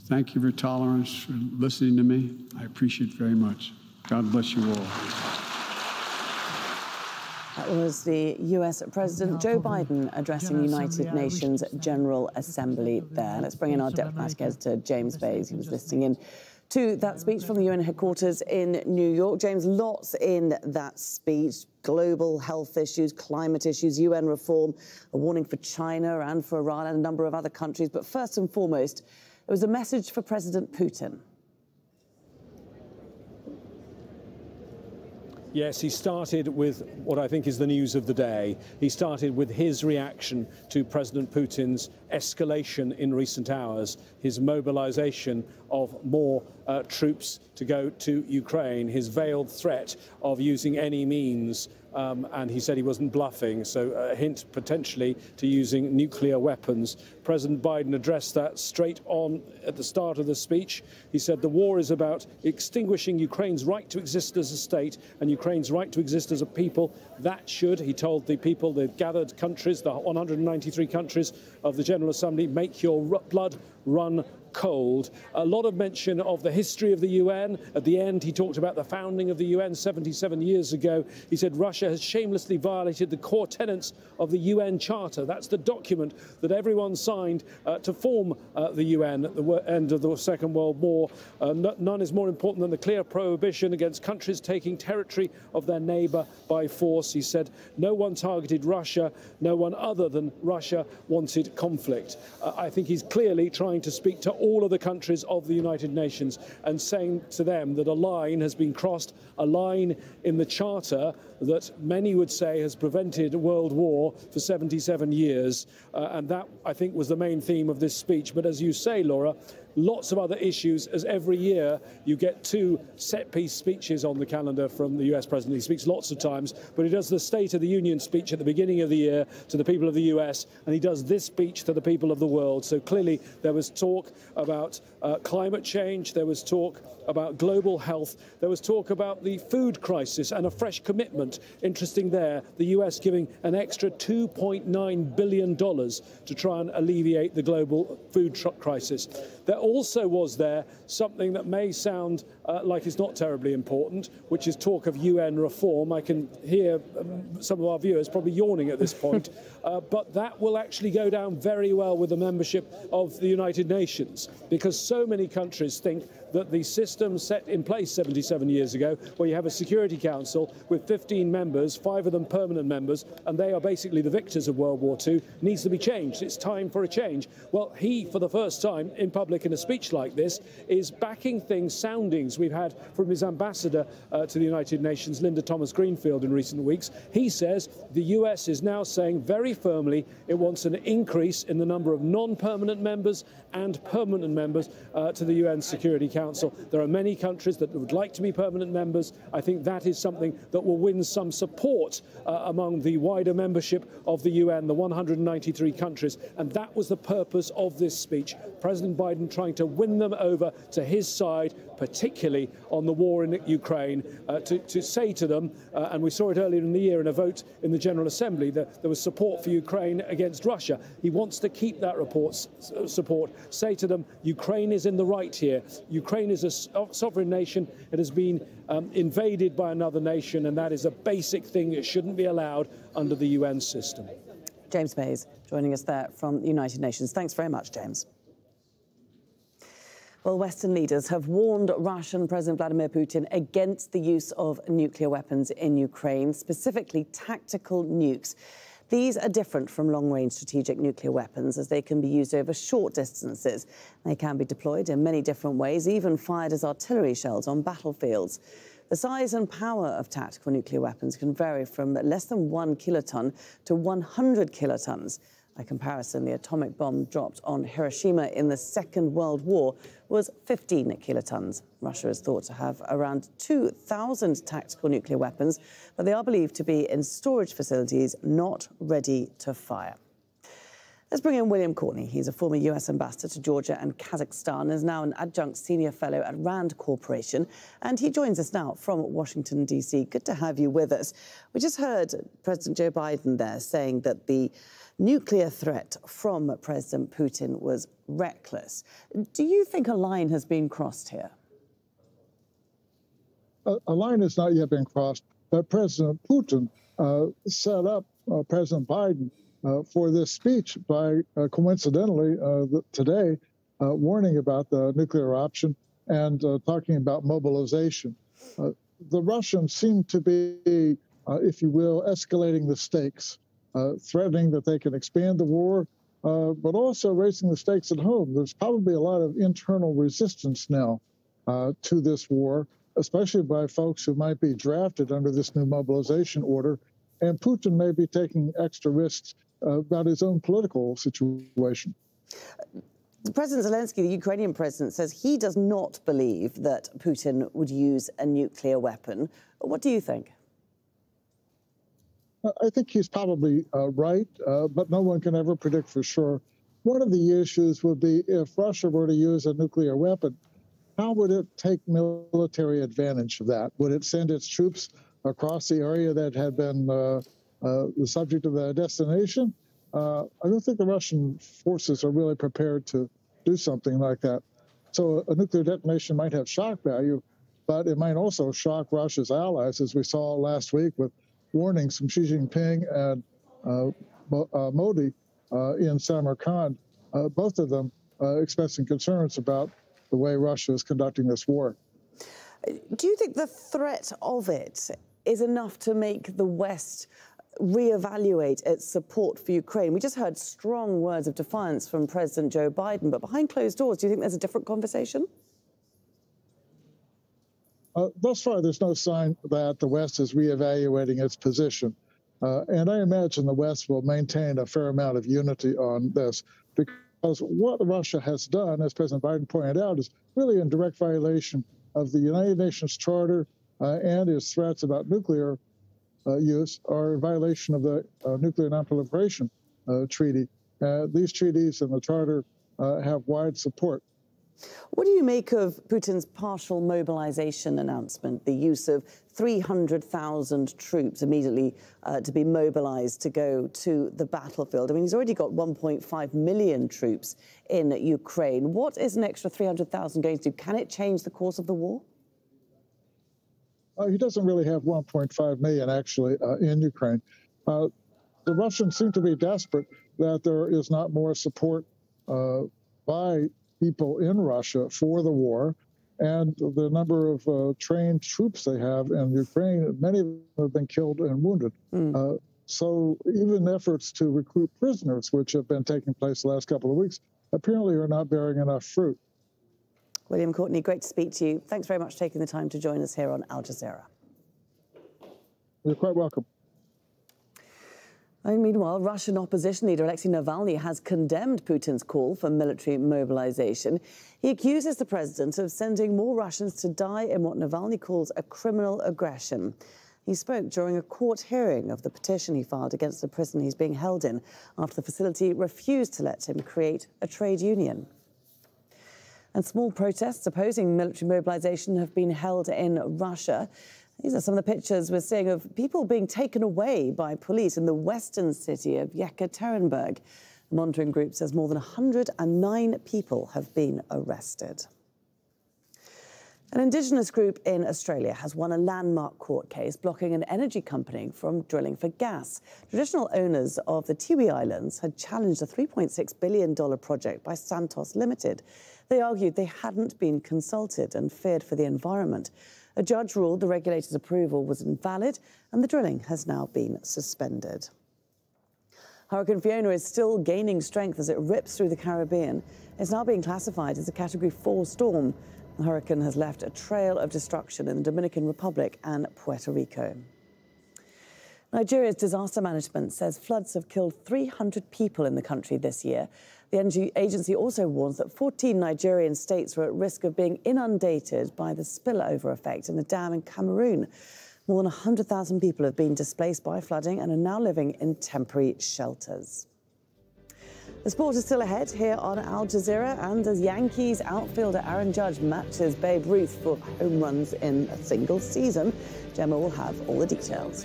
Thank you for your tolerance, for listening to me. I appreciate it very much. God bless you all. That was the US President Joe Biden addressing the United Nations General Assembly there. Let's bring in our diplomatic editor, James Bays. He was listening in to that speech from the UN headquarters in New York. James, lots in that speech. Global health issues, climate issues, UN reform, a warning for China and for Iran and a number of other countries. But first and foremost, it was a message for President Putin. Yes, he started with what I think is the news of the day. He started with his reaction to President Putin's escalation in recent hours, his mobilization of more troops to go to Ukraine, his veiled threat of using any means, and he said he wasn't bluffing, so a hint potentially to using nuclear weapons. President Biden addressed that straight on at the start of the speech. He said the war is about extinguishing Ukraine's right to exist as a state and Ukraine's right to exist as a people. That should, he told the people, the gathered countries, the 193 countries of the General Assembly, make your blood run cold. A lot of mention of the history of the UN. At the end, he talked about the founding of the UN 77 years ago. He said Russia has shamelessly violated the core tenets of the UN Charter. That's the document that everyone signed to form the UN at the end of the Second World War. None is more important than the clear prohibition against countries taking territory of their neighbour by force. He said no one targeted Russia, no one other than Russia wanted conflict. I think he's clearly trying to speak to all of the countries of the United Nations and saying to them that a line has been crossed, a line in the Charter that many would say has prevented world war for 77 years. And that, I think, was the main theme of this speech. But as you say, Laura, lots of other issues, as every year you get two set-piece speeches on the calendar from the US President. He speaks lots of times, but he does the State of the Union speech at the beginning of the year to the people of the US, and he does this speech to the people of the world. So clearly there was talk about climate change, there was talk about global health, there was talk about the food crisis and a fresh commitment. Interesting there, the US giving an extra $2.9 billion to try and alleviate the global food crisis. There also was there something that may sound like it's not terribly important, which is talk of UN reform. I can hear some of our viewers probably yawning at this point, but that will actually go down very well with the membership of the United Nations, because so many countries think that the system set in place 77 years ago, where you have a Security Council with 15 members, 5 of them permanent members, and they are basically the victors of World War II, needs to be changed. It's time for a change. Well, he, for the first time in public in a speech like this, is backing things, soundings we've had from his ambassador to the United Nations, Linda Thomas-Greenfield, in recent weeks. He says the US is now saying very firmly it wants an increase in the number of non-permanent members and permanent members to the UN Security Council. There are many countries that would like to be permanent members. I think that is something that will win some support among the wider membership of the UN, the 193 countries. And that was the purpose of this speech. President Biden trying to win them over to his side, particularly on the war in Ukraine, to say to them, and we saw it earlier in the year in a vote in the General Assembly, that there was support for Ukraine against Russia. He wants to keep that support, say to them, Ukraine is in the right here. Ukraine is a sovereign nation. It has been invaded by another nation, and that is a basic thing that shouldn't be allowed under the UN system. James Bays joining us there from the United Nations. Thanks very much, James. Well, Western leaders have warned Russian President Vladimir Putin against the use of nuclear weapons in Ukraine, specifically tactical nukes. These are different from long-range strategic nuclear weapons, as they can be used over short distances. They can be deployed in many different ways, even fired as artillery shells on battlefields. The size and power of tactical nuclear weapons can vary from less than 1 kiloton to 100 kilotons. By comparison, the atomic bomb dropped on Hiroshima in the Second World War was 15 kilotons. Russia is thought to have around 2,000 tactical nuclear weapons, but they are believed to be in storage facilities not ready to fire. Let's bring in William Courtney. He's a former US ambassador to Georgia and Kazakhstan and is now an adjunct senior fellow at RAND Corporation. And he joins us now from Washington, D.C. Good to have you with us. We just heard President Joe Biden there saying that the nuclear threat from President Putin was reckless. Do you think a line has been crossed here? A line has not yet been crossed, but President Putin set up President Biden for this speech by, coincidentally, today, warning about the nuclear option and talking about mobilization. The Russians seem to be, if you will, escalating the stakes, threatening that they can expand the war, but also raising the stakes at home. There's probably a lot of internal resistance now to this war, especially by folks who might be drafted under this new mobilization order. And Putin may be taking extra risks about his own political situation. President Zelensky, the Ukrainian president, says he does not believe that Putin would use a nuclear weapon. What do you think? I think he's probably right, but no one can ever predict for sure. One of the issues would be if Russia were to use a nuclear weapon, how would it take military advantage of that? Would it send its troops across the area that had been the subject of the destination? I don't think the Russian forces are really prepared to do something like that. So a nuclear detonation might have shock value, but it might also shock Russia's allies, as we saw last week with warnings from Xi Jinping and Modi in Samarkand, both of them expressing concerns about the way Russia is conducting this war. Do you think the threat of it is enough to make the West reevaluate its support for Ukraine? We just heard strong words of defiance from President Joe Biden, but behind closed doors, do you think there's a different conversation? Thus far, there's no sign that the West is reevaluating its position. And I imagine the West will maintain a fair amount of unity on this, because what Russia has done, as President Biden pointed out, is really in direct violation of the United Nations Charter, and his threats about nuclear use are in violation of the Nuclear Nonproliferation Treaty. These treaties and the Charter have wide support. What do you make of Putin's partial mobilization announcement, the use of 300,000 troops immediately to be mobilized to go to the battlefield? I mean, he's already got 1.5 million troops in Ukraine. What is an extra 300,000 going to do? Can it change the course of the war? He doesn't really have 1.5 million, actually, in Ukraine. The Russians seem to be desperate that there is not more support by people in Russia for the war, and the number of trained troops they have in Ukraine, many of them have been killed and wounded. So even efforts to recruit prisoners, which have been taking place the last couple of weeks, apparently are not bearing enough fruit. William Courtney, great to speak to you. Thanks very much for taking the time to join us here on Al Jazeera. You're quite welcome. And meanwhile, Russian opposition leader Alexei Navalny has condemned Putin's call for military mobilization. He accuses the president of sending more Russians to die in what Navalny calls a criminal aggression. He spoke during a court hearing of the petition he filed against the prison he's being held in after the facility refused to let him create a trade union. And small protests opposing military mobilization have been held in Russia. These are some of the pictures we're seeing of people being taken away by police in the western city of Yekaterinburg. The monitoring group says more than 109 people have been arrested. An Indigenous group in Australia has won a landmark court case blocking an energy company from drilling for gas. Traditional owners of the Tiwi Islands had challenged a $3.6 billion project by Santos Limited. They argued they hadn't been consulted and feared for the environment. A judge ruled the regulator's approval was invalid and the drilling has now been suspended. Hurricane Fiona is still gaining strength as it rips through the Caribbean. It's now being classified as a Category 4 storm. The hurricane has left a trail of destruction in the Dominican Republic and Puerto Rico. Nigeria's disaster management says floods have killed 300 people in the country this year. The energy agency also warns that 14 Nigerian states are at risk of being inundated by the spillover effect in the dam in Cameroon. More than 100,000 people have been displaced by flooding and are now living in temporary shelters. The sport is still ahead here on Al Jazeera, and as Yankees outfielder Aaron Judge matches Babe Ruth for home runs in a single season, Gemma will have all the details.